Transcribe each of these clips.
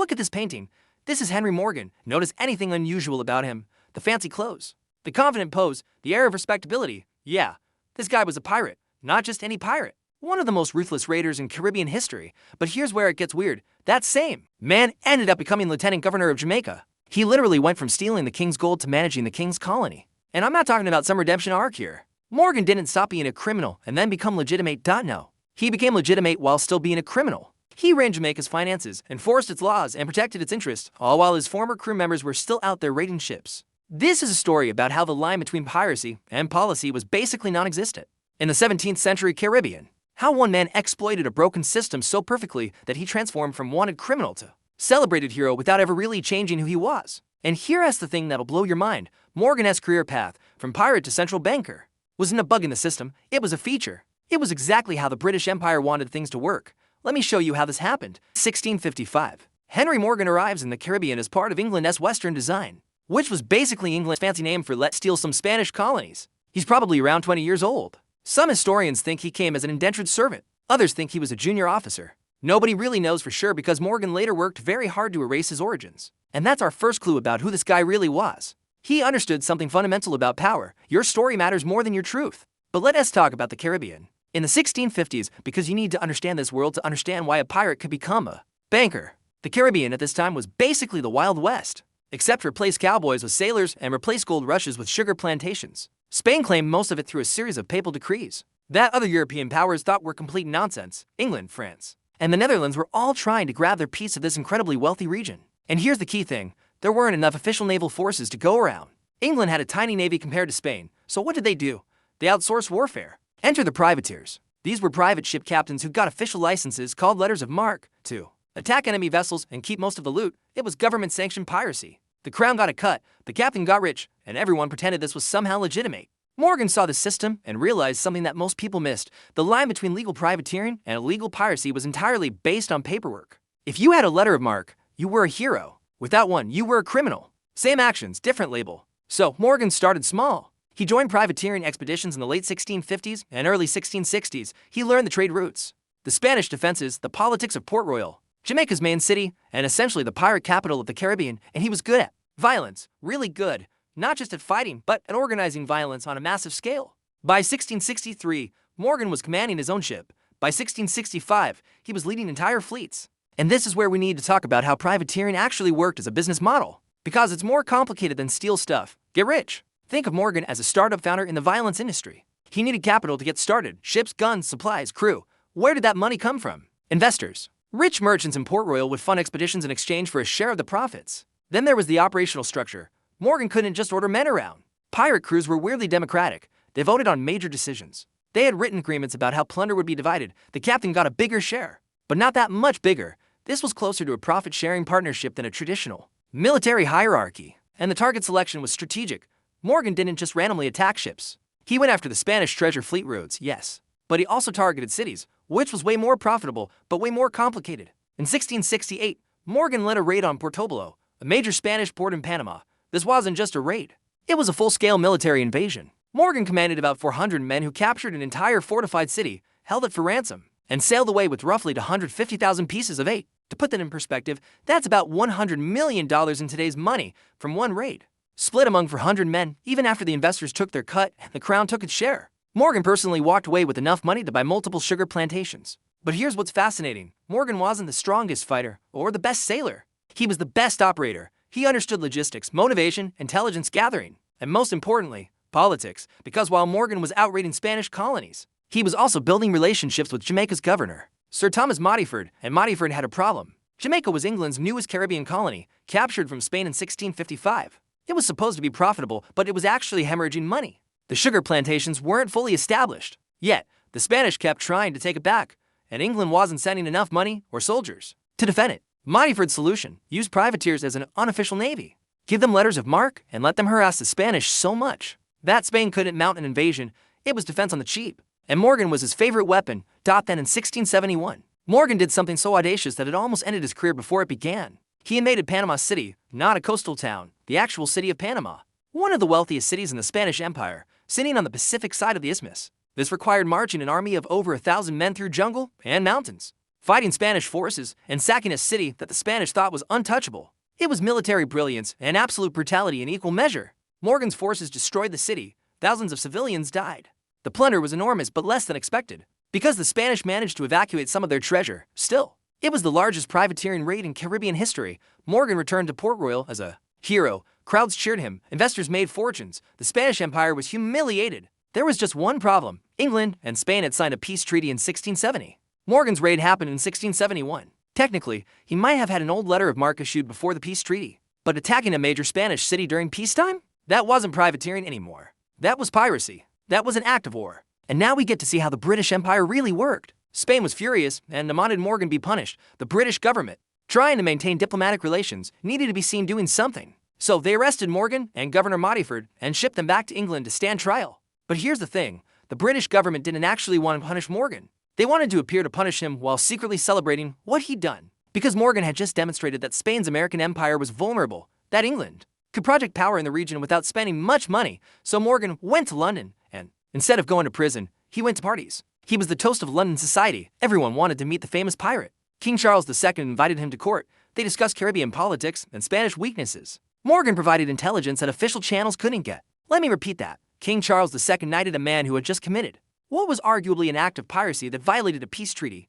Look at this painting. This is Henry Morgan. Notice anything unusual about him? The fancy clothes, the confident pose, the air of respectability. Yeah, this guy was a pirate, not just any pirate. One of the most ruthless raiders in Caribbean history. But here's where it gets weird. That same man ended up becoming lieutenant governor of Jamaica. He literally went from stealing the king's gold to managing the king's colony. And I'm not talking about some redemption arc here. Morgan didn't stop being a criminal and then become legitimate. No. He became legitimate while still being a criminal. He ran Jamaica's finances, enforced its laws, and protected its interests, all while his former crew members were still out there raiding ships. This is a story about how the line between piracy and policy was basically non-existent. In the 17th century Caribbean, how one man exploited a broken system so perfectly that he transformed from wanted criminal to celebrated hero without ever really changing who he was. And here's the thing that'll blow your mind. Morgan's career path, from pirate to central banker, wasn't a bug in the system, it was a feature. It was exactly how the British Empire wanted things to work. Let me show you how this happened. 1655. Henry Morgan arrives in the Caribbean as part of England's Western Design, which was basically England's fancy name for let's steal some Spanish colonies. He's probably around 20 years old. Some historians think he came as an indentured servant. Others think he was a junior officer. Nobody really knows for sure because Morgan later worked very hard to erase his origins. And that's our first clue about who this guy really was. He understood something fundamental about power. Your story matters more than your truth. But let us talk about the Caribbean. In the 1650s, because you need to understand this world to understand why a pirate could become a banker. The Caribbean at this time was basically the Wild West, except replace cowboys with sailors and replace gold rushes with sugar plantations. Spain claimed most of it through a series of papal decrees that other European powers thought were complete nonsense. England, France, and the Netherlands were all trying to grab their piece of this incredibly wealthy region. And here's the key thing. There weren't enough official naval forces to go around. England had a tiny navy compared to Spain, so what did they do? They outsourced warfare. Enter the privateers. These were private ship captains who got official licenses called letters of marque to attack enemy vessels and keep most of the loot. It was government-sanctioned piracy. The crown got a cut, the captain got rich, and everyone pretended this was somehow legitimate. Morgan saw the system and realized something that most people missed. The line between legal privateering and illegal piracy was entirely based on paperwork. If you had a letter of marque, you were a hero. Without one, you were a criminal. Same actions, different label. So Morgan started small. He joined privateering expeditions in the late 1650s and early 1660s. He learned the trade routes, the Spanish defenses, the politics of Port Royal, Jamaica's main city, and essentially the pirate capital of the Caribbean, and he was good at violence, really good, not just at fighting, but at organizing violence on a massive scale. By 1663, Morgan was commanding his own ship. By 1665, he was leading entire fleets. And this is where we need to talk about how privateering actually worked as a business model, because it's more complicated than steal stuff, get rich. Think of Morgan as a startup founder in the violence industry. He needed capital to get started, ships, guns, supplies, crew. Where did that money come from? Investors. Rich merchants in Port Royal would fund expeditions in exchange for a share of the profits. Then there was the operational structure. Morgan couldn't just order men around. Pirate crews were weirdly democratic. They voted on major decisions. They had written agreements about how plunder would be divided. The captain got a bigger share, but not that much bigger. This was closer to a profit-sharing partnership than a traditional military hierarchy. And the target selection was strategic. Morgan didn't just randomly attack ships. He went after the Spanish treasure fleet routes, yes. But he also targeted cities, which was way more profitable, but way more complicated. In 1668, Morgan led a raid on Portobelo, a major Spanish port in Panama. This wasn't just a raid. It was a full-scale military invasion. Morgan commanded about 400 men who captured an entire fortified city, held it for ransom, and sailed away with roughly 150,000 pieces of eight. To put that in perspective, that's about $100 million in today's money from one raid. Split among 400 men, even after the investors took their cut and the crown took its share. Morgan personally walked away with enough money to buy multiple sugar plantations. But here's what's fascinating. Morgan wasn't the strongest fighter or the best sailor. He was the best operator. He understood logistics, motivation, intelligence gathering, and most importantly, politics, because while Morgan was out raiding Spanish colonies, he was also building relationships with Jamaica's governor, Sir Thomas Modiford, and Modiford had a problem. Jamaica was England's newest Caribbean colony, captured from Spain in 1655. It was supposed to be profitable, but it was actually hemorrhaging money. The sugar plantations weren't fully established. Yet, the Spanish kept trying to take it back, and England wasn't sending enough money or soldiers to defend it. Modiford's solution: use privateers as an unofficial navy. Give them letters of marque and let them harass the Spanish so much that Spain couldn't mount an invasion. It was defense on the cheap. And Morgan was his favorite weapon. Then in 1671, Morgan did something so audacious that it almost ended his career before it began. He invaded Panama City, not a coastal town, the actual city of Panama, one of the wealthiest cities in the Spanish Empire, sitting on the Pacific side of the isthmus. This required marching an army of over 1,000 men through jungle and mountains. fighting Spanish forces and sacking a city that the Spanish thought was untouchable. It was military brilliance and absolute brutality in equal measure. Morgan's forces destroyed the city. Thousands of civilians died. The plunder was enormous but less than expected, because the Spanish managed to evacuate some of their treasure. Still, it was the largest privateering raid in Caribbean history. Morgan returned to Port Royal as a hero. Crowds cheered him. Investors made fortunes. The Spanish Empire was humiliated. There was just one problem. England and Spain had signed a peace treaty in 1670. Morgan's raid happened in 1671. Technically, he might have had an old letter of marque issued before the peace treaty. But attacking a major Spanish city during peacetime? That wasn't privateering anymore. That was piracy. That was an act of war. And now we get to see how the British Empire really worked. Spain was furious and demanded Morgan be punished. The British government, trying to maintain diplomatic relations, needed to be seen doing something. So they arrested Morgan and Governor Modiford and shipped them back to England to stand trial. But here's the thing, the British government didn't actually want to punish Morgan. They wanted to appear to punish him while secretly celebrating what he'd done. Because Morgan had just demonstrated that Spain's American empire was vulnerable, that England could project power in the region without spending much money. So Morgan went to London and, instead of going to prison, he went to parties. He was the toast of London society. Everyone wanted to meet the famous pirate. King Charles II invited him to court. They discussed Caribbean politics and Spanish weaknesses. Morgan provided intelligence that official channels couldn't get. Let me repeat that. King Charles II knighted a man who had just committed what was arguably an act of piracy that violated a peace treaty.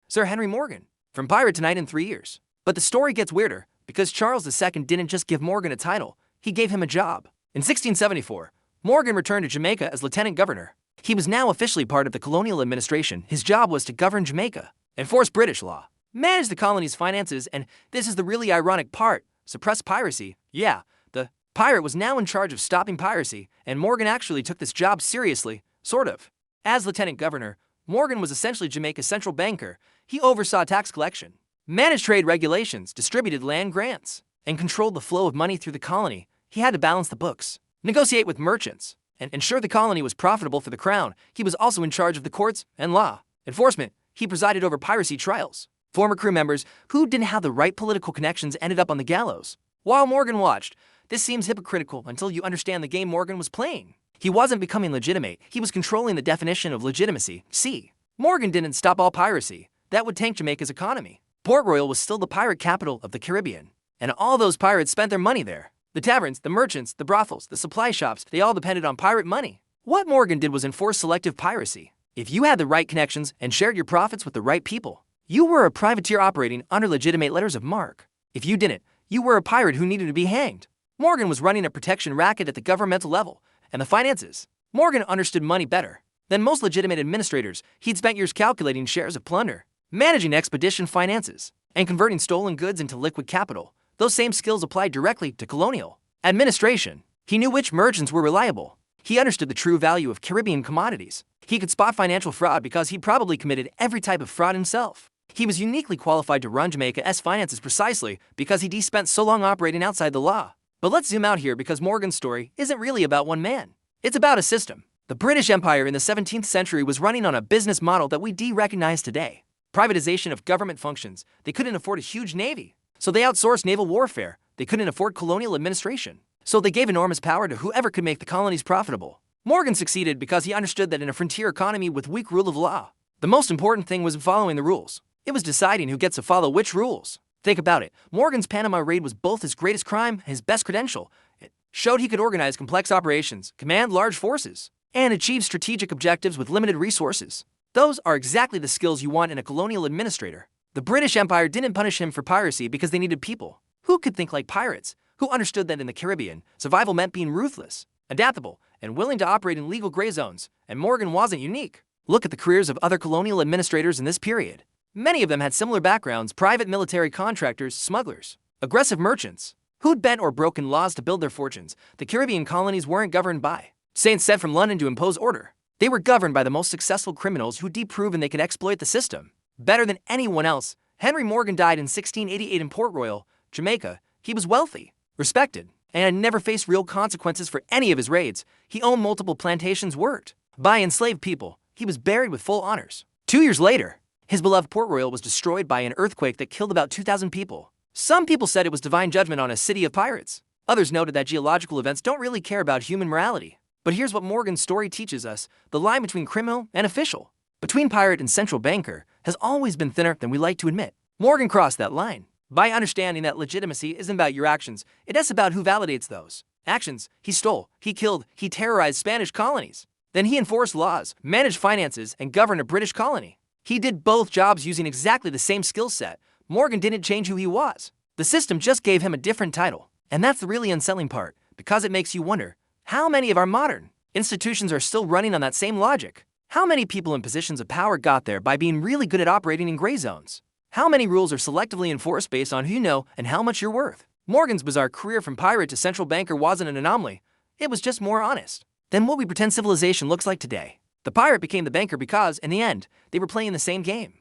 Sir Henry Morgan, from pirate to knight in 3 years. But the story gets weirder, because Charles II didn't just give Morgan a title, he gave him a job. In 1674, Morgan returned to Jamaica as lieutenant governor. He was now officially part of the colonial administration. His job was to govern Jamaica, enforce British law, manage the colony's finances, and this is the really ironic part, suppress piracy. Yeah, the pirate was now in charge of stopping piracy, and Morgan actually took this job seriously, sort of. As lieutenant governor, Morgan was essentially Jamaica's central banker. He oversaw tax collection, managed trade regulations, distributed land grants, and controlled the flow of money through the colony. He had to balance the books, negotiate with merchants, and ensure the colony was profitable for the crown. He was also in charge of the courts and law enforcement. He presided over piracy trials. Former crew members who didn't have the right political connections ended up on the gallows. While Morgan watched, this seems hypocritical until you understand the game Morgan was playing. He wasn't becoming legitimate, he was controlling the definition of legitimacy. See, Morgan didn't stop all piracy. That would tank Jamaica's economy. Port Royal was still the pirate capital of the Caribbean, and all those pirates spent their money there. The taverns, the merchants, the brothels, the supply shops, they all depended on pirate money. What Morgan did was enforce selective piracy. If you had the right connections and shared your profits with the right people, you were a privateer operating under legitimate letters of marque. If you didn't, you were a pirate who needed to be hanged. Morgan was running a protection racket at the governmental level, and the finances. Morgan understood money better than most legitimate administrators. He'd spent years calculating shares of plunder, managing expedition finances, and converting stolen goods into liquid capital. Those same skills applied directly to colonial administration. He knew which merchants were reliable. He understood the true value of Caribbean commodities. He could spot financial fraud because he probably committed every type of fraud himself. He was uniquely qualified to run Jamaica's finances precisely because he'd spent so long operating outside the law. But let's zoom out here because Morgan's story isn't really about one man. It's about a system. The British Empire in the 17th century was running on a business model that we recognize today. Privatization of government functions. They couldn't afford a huge navy, so they outsourced naval warfare. They couldn't afford colonial administration, so they gave enormous power to whoever could make the colonies profitable. Morgan succeeded because he understood that in a frontier economy with weak rule of law, the most important thing was following the rules. It was deciding who gets to follow which rules. Think about it. Morgan's Panama raid was both his greatest crime and his best credential. It showed he could organize complex operations, command large forces, and achieve strategic objectives with limited resources. Those are exactly the skills you want in a colonial administrator. The British Empire didn't punish him for piracy because they needed people who could think like pirates, who understood that in the Caribbean, survival meant being ruthless, adaptable, and willing to operate in legal gray zones. And Morgan wasn't unique. Look at the careers of other colonial administrators in this period. Many of them had similar backgrounds: private military contractors, smugglers, aggressive merchants, who'd bent or broken laws to build their fortunes. The Caribbean colonies weren't governed by saints sent from London to impose order. They were governed by the most successful criminals who'd proven they could exploit the system better than anyone else. Henry Morgan died in 1688 in Port Royal, Jamaica. He was wealthy, respected, and had never faced real consequences for any of his raids. He owned multiple plantations, worked by enslaved people. He was buried with full honors. 2 years later, his beloved Port Royal was destroyed by an earthquake that killed about 2,000 people. Some people said it was divine judgment on a city of pirates. Others noted that geological events don't really care about human morality. But here's what Morgan's story teaches us: the line between criminal and official. between pirate and central banker has always been thinner than we like to admit. Morgan crossed that line by understanding that legitimacy isn't about your actions, it's about who validates those actions. He stole, he killed, he terrorized Spanish colonies. Then he enforced laws, managed finances, and governed a British colony. He did both jobs using exactly the same skill set. Morgan didn't change who he was. The system just gave him a different title. And that's the really unsettling part, because it makes you wonder, how many of our modern institutions are still running on that same logic? How many people in positions of power got there by being really good at operating in gray zones? How many rules are selectively enforced based on who you know and how much you're worth? Morgan's bizarre career from pirate to central banker wasn't an anomaly. It was just more honest than what we pretend civilization looks like today. The pirate became the banker because, in the end, they were playing the same game.